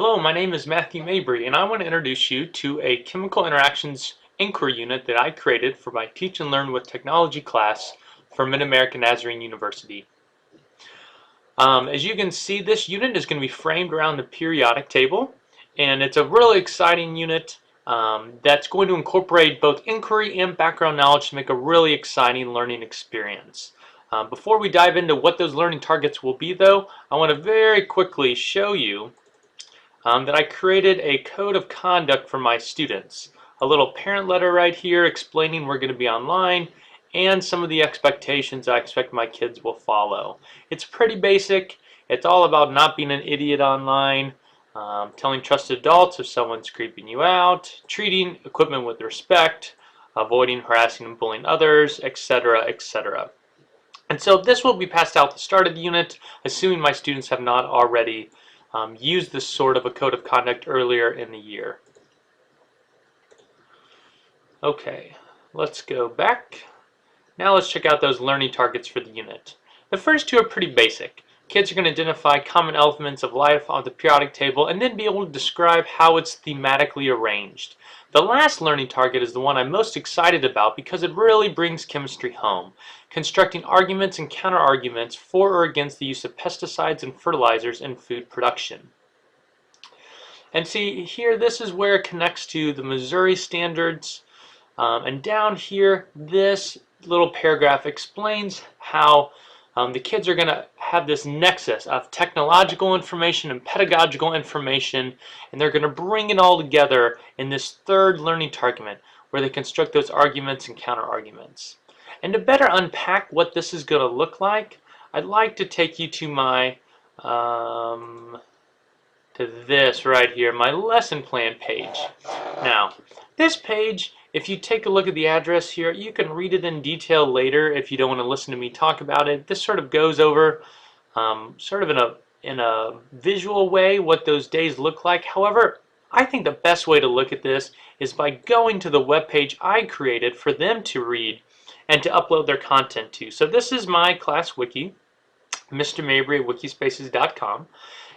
Hello, my name is Matthew Mabry, and I want to introduce you to a chemical interactions inquiry unit that I created for my Teach and Learn with Technology class for MidAmerica Nazarene University. As you can see, this unit is going to be framed around the periodic table, and it's a really exciting unit that's going to incorporate both inquiry and background knowledge to make a really exciting learning experience. Before we dive into what those learning targets will be, though, I want to very quickly show you that I created a code of conduct for my students. A little parent letter right here explaining we're going to be online and some of the expectations I expect my kids will follow. It's pretty basic. It's all about not being an idiot online, telling trusted adults if someone's creeping you out, treating equipment with respect, avoiding harassing and bullying others, etc., etc. And so this will be passed out at the start of the unit, assuming my students have not already used this sort of a code of conduct earlier in the year. Okay, let's go back. Now let's check out those learning targets for the unit. The first two are pretty basic. Kids are going to identify common elements of life on the periodic table and then be able to describe how it's thematically arranged. The last learning target is the one I'm most excited about because it really brings chemistry home, constructing arguments and counter-arguments for or against the use of pesticides and fertilizers in food production. And see here, this is where it connects to the Missouri standards, and down here, this little paragraph explains how the kids are going to have this nexus of technological information and pedagogical information, and they're going to bring it all together in this third learning target where they construct those arguments and counter-arguments. And to better unpack what this is going to look like, I'd like to take you to my this right here, my lesson plan page. Now, this page, if you take a look at the address here, you can read it in detail later if you don't want to listen to me talk about it. This sort of goes over sort of in a visual way what those days look like. However, I think the best way to look at this is by going to the web page I created for them to read and to upload their content to. So this is my class wiki, Mr. Mabry at wikispaces.com.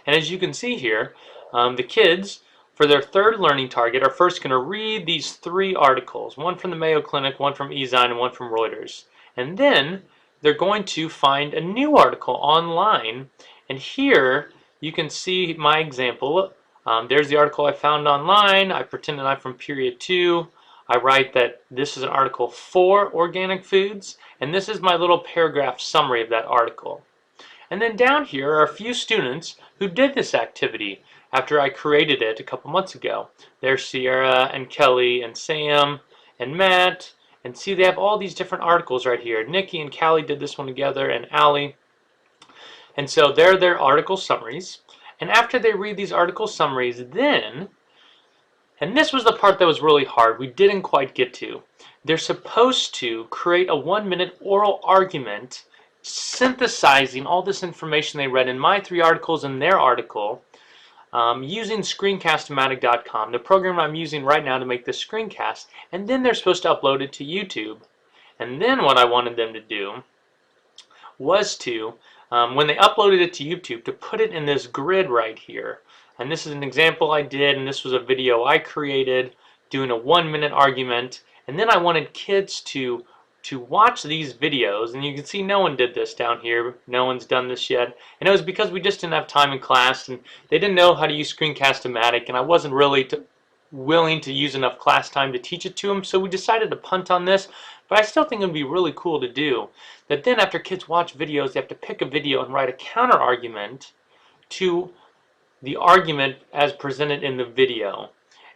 And as you can see here, the kids, for their third learning target, are first going to read these three articles, one from the Mayo Clinic, one from Ezine, and one from Reuters. And then they're going to find a new article online. And here you can see my example. There's the article I found online. I pretend that I'm from period 2. I write that this is an article for organic foods, and this is my little paragraph summary of that article. And then down here are a few students who did this activity after I created it a couple months ago. There's Sierra and Kelly and Sam and Matt, and see they have all these different articles right here. Nikki and Callie did this one together, and Allie. And so they're their article summaries. And after they read these article summaries, then, and this was the part that was really hard, we didn't quite get to, they're supposed to create a 1-minute oral argument synthesizing all this information they read in my 3 articles and their article using screencast-o-matic.com, the program I'm using right now to make this screencast, and then they're supposed to upload it to YouTube. And then what I wanted them to do was to, when they uploaded it to YouTube, to put it in this grid right here. And this is an example I did, and this was a video I created doing a 1-minute argument. And then I wanted kids to watch these videos, and you can see no one did this down here. No one's done this yet, and it was because we just didn't have time in class, and they didn't know how to use Screencast-O-Matic, and I wasn't really willing to use enough class time to teach it to them, so we decided to punt on this. But I still think it would be really cool to do that. Then after kids watch videos, they have to pick a video and write a counter argument to the argument as presented in the video.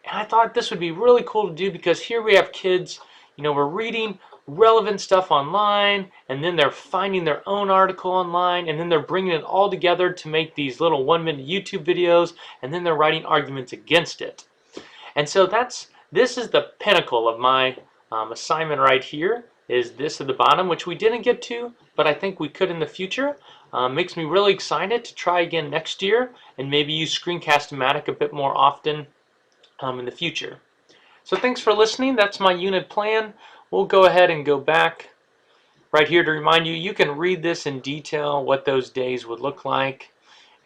And I thought this would be really cool to do because here we have kids, you know, we're reading relevant stuff online, and then they're finding their own article online, and then they're bringing it all together to make these little 1-minute YouTube videos, and then they're writing arguments against it. And so this is the pinnacle of my assignment right here, is this at the bottom, which we didn't get to, but I think we could in the future. Makes me really excited to try again next year and maybe use Screencast-O-Matic a bit more often in the future. So thanks for listening. That's my unit plan. We'll go ahead and go back right here to remind you, you can read this in detail, what those days would look like.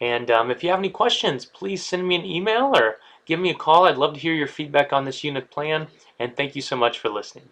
And if you have any questions, please send me an email or give me a call. I'd love to hear your feedback on this unit plan. And thank you so much for listening.